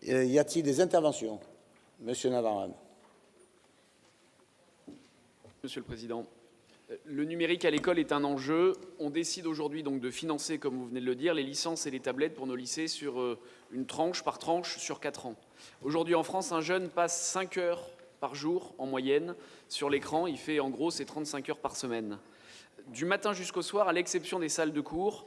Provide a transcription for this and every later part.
Y a-t-il des interventions? Monsieur Navarane. Monsieur le Président, le numérique à l'école est un enjeu. On décide aujourd'hui donc de financer, comme vous venez de le dire, les licences et les tablettes pour nos lycées sur une tranche par tranche sur 4 ans. Aujourd'hui en France, un jeune passe 5 heures par jour en moyenne sur l'écran. Il fait en gros ses 35 heures par semaine. Du matin jusqu'au soir, à l'exception des salles de cours,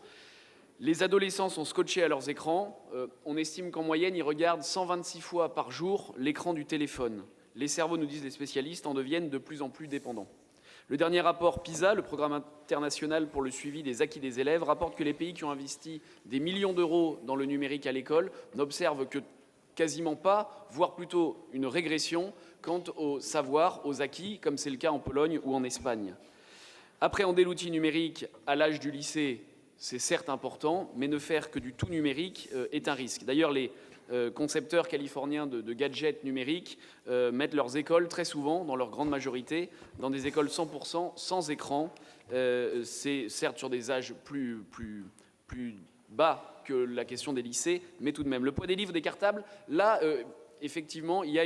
les adolescents sont scotchés à leurs écrans. On estime qu'en moyenne, ils regardent 126 fois par jour l'écran du téléphone. Les cerveaux, nous disent les spécialistes, en deviennent de plus en plus dépendants. Le dernier rapport PISA, le programme international pour le suivi des acquis des élèves, rapporte que les pays qui ont investi des millions d'euros dans le numérique à l'école n'observent que quasiment pas, voire plutôt une régression quant au savoir, aux acquis, comme c'est le cas en Pologne ou en Espagne. Appréhender l'outil numérique à l'âge du lycée, c'est certes important, mais ne faire que du tout numérique est un risque. D'ailleurs, les concepteurs californiens de gadgets numériques mettent leurs écoles, très souvent, dans leur grande majorité, dans des écoles 100% sans écran. C'est certes sur des âges plus bas que la question des lycées, mais tout de même. Le poids des livres, des cartables, là, effectivement, il y a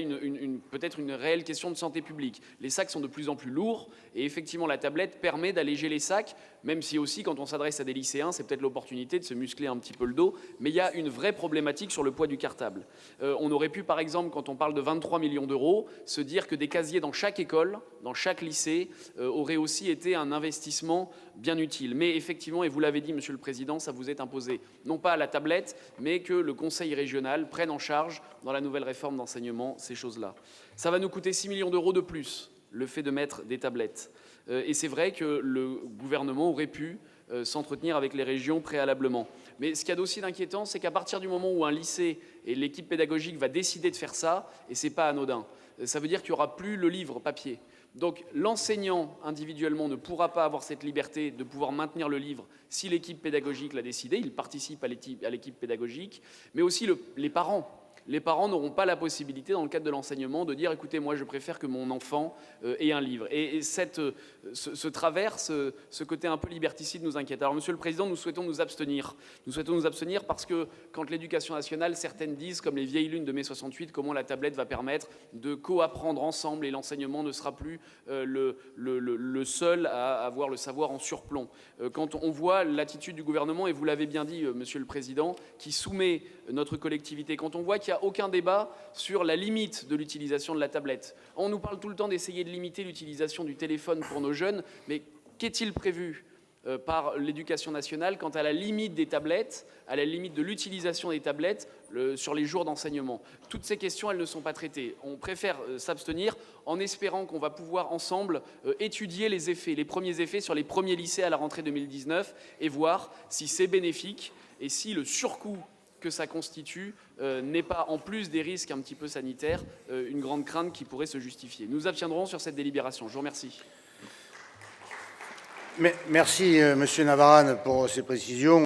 peut-être une réelle question de santé publique. Les sacs sont de plus en plus lourds et effectivement, la tablette permet d'alléger les sacs, même si aussi, quand on s'adresse à des lycéens, c'est peut-être l'opportunité de se muscler un petit peu le dos, mais il y a une vraie problématique sur le poids du cartable. On aurait pu, par exemple, quand on parle de 23 millions d'euros, se dire que des casiers dans chaque école, dans chaque lycée, auraient aussi été un investissement bien utile. Mais effectivement, et vous l'avez dit, Monsieur le Président, ça vous est imposé, non pas à la tablette, mais que le Conseil régional prenne en charge, dans la nouvelle réforme d'enseignement, ces choses-là. Ça va nous coûter 6 millions d'euros de plus, le fait de mettre des tablettes. Et c'est vrai que le gouvernement aurait pu s'entretenir avec les régions préalablement. Mais ce qu'il y a d'aussi d'inquiétant, c'est qu'à partir du moment où un lycée et l'équipe pédagogique va décider de faire ça, et ce n'est pas anodin, ça veut dire qu'il n'y aura plus le livre papier. Donc l'enseignant individuellement ne pourra pas avoir cette liberté de pouvoir maintenir le livre si l'équipe pédagogique l'a décidé, il participe à l'équipe pédagogique, mais aussi les parents. Les parents n'auront pas la possibilité, dans le cadre de l'enseignement, de dire « écoutez, moi je préfère que mon enfant ait un livre ». Et ce travers, ce côté un peu liberticide nous inquiète. Alors, Monsieur le Président, nous souhaitons nous abstenir. Nous souhaitons nous abstenir parce que, quand l'Éducation nationale, certaines disent, comme les vieilles lunes de mai 68, comment la tablette va permettre de co-apprendre ensemble et l'enseignement ne sera plus le seul à avoir le savoir en surplomb. Quand on voit l'attitude du gouvernement, et vous l'avez bien dit, Monsieur le Président, qui soumet notre collectivité, quand on voit qu'il n'y a aucun débat sur la limite de l'utilisation de la tablette. On nous parle tout le temps d'essayer de limiter l'utilisation du téléphone pour nos jeunes, mais qu'est-il prévu par l'Éducation nationale quant à la limite des tablettes, à la limite de l'utilisation des tablettes sur les jours d'enseignement? Toutes ces questions, elles ne sont pas traitées. On préfère s'abstenir en espérant qu'on va pouvoir ensemble étudier les effets, les premiers effets sur les premiers lycées à la rentrée 2019 et voir si c'est bénéfique et si le surcoût que ça constitue n'est pas, en plus des risques un petit peu sanitaires, une grande crainte qui pourrait se justifier. Nous abstiendrons sur cette délibération. Je vous remercie. Merci, Monsieur Navarane, pour ces précisions.